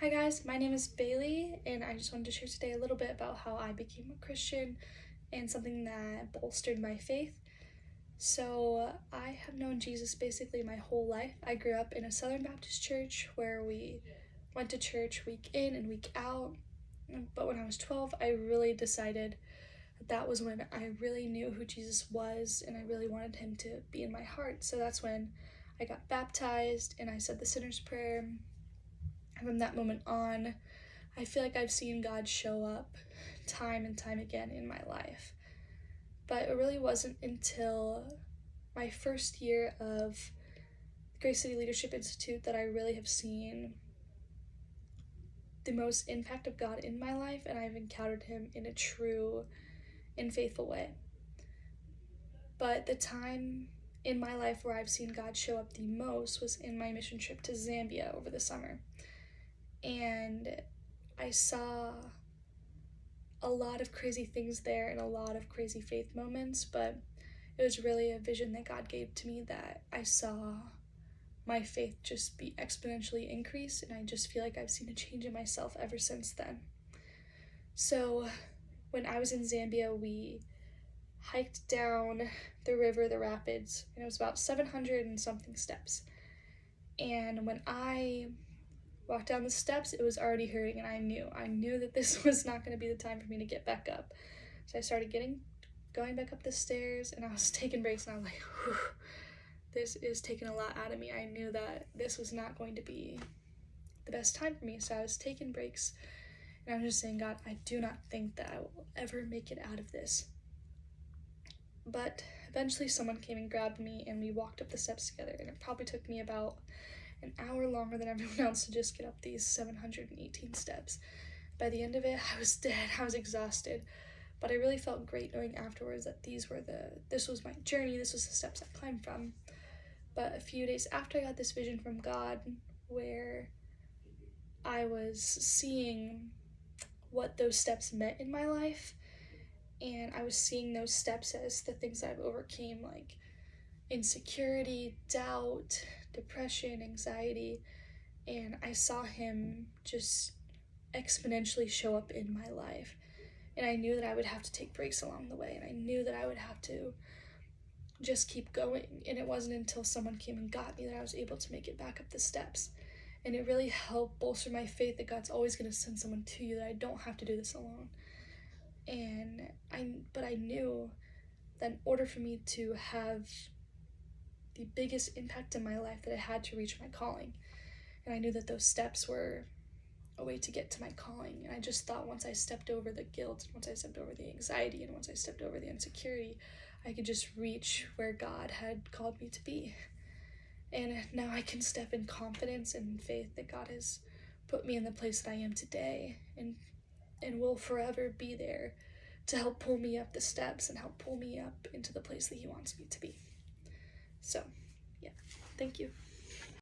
Hi guys, my name is Bailey, and I just wanted to share today a little bit about how I became a Christian and something that bolstered my faith. So, I have known Jesus basically my whole life. I grew up in a Southern Baptist church where we went to church week in and week out. But when I was 12, I really decided that was when I really knew who Jesus was and I really wanted him to be in my heart. So, that's when I got baptized and I said the sinner's prayer. And from that moment on, I feel like I've seen God show up time and time again in my life. But it really wasn't until my first year of Grace City Leadership Institute that I really have seen the most impact of God in my life, and I've encountered him in a true and faithful way. But the time in my life where I've seen God show up the most was in my mission trip to Zambia over the summer. And I saw a lot of crazy things there and a lot of crazy faith moments, but it was really a vision that God gave to me that I saw my faith just be exponentially increased, and I just feel like I've seen a change in myself ever since then. So when I was in Zambia, we hiked down the river, the rapids, and it was about 700 and something steps. And when I walked down the steps, it was already hurting, and I knew that this was not going to be the time for me to get back up. So I started going back up the stairs, and I was taking breaks, and I was like, whew, this is taking a lot out of me. I knew that this was not going to be the best time for me, so I was taking breaks, and I was just saying, God, I do not think that I will ever make it out of this. But eventually someone came and grabbed me, and we walked up the steps together, and it probably took me about an hour longer than everyone else to just get up these 718 steps. By the end of it, I was dead. I was exhausted. But I really felt great knowing afterwards that this was my journey, this was the steps I climbed from. But a few days after I got this vision from God, where I was seeing what those steps meant in my life, and I was seeing those steps as the things I've overcame, like insecurity, doubt, depression, anxiety, and I saw him just exponentially show up in my life. And I knew that I would have to take breaks along the way, and I knew that I would have to just keep going. And it wasn't until someone came and got me that I was able to make it back up the steps. And it really helped bolster my faith that God's always going to send someone to you, that I don't have to do this alone. But I knew that in order for me to have the biggest impact in my life, that I had to reach my calling. And I knew that those steps were a way to get to my calling. And I just thought once I stepped over the guilt, once I stepped over the anxiety, and once I stepped over the insecurity, I could just reach where God had called me to be. And now I can step in confidence and faith that God has put me in the place that I am today, and will forever be there to help pull me up the steps and help pull me up into the place that he wants me to be. So, yeah, thank you.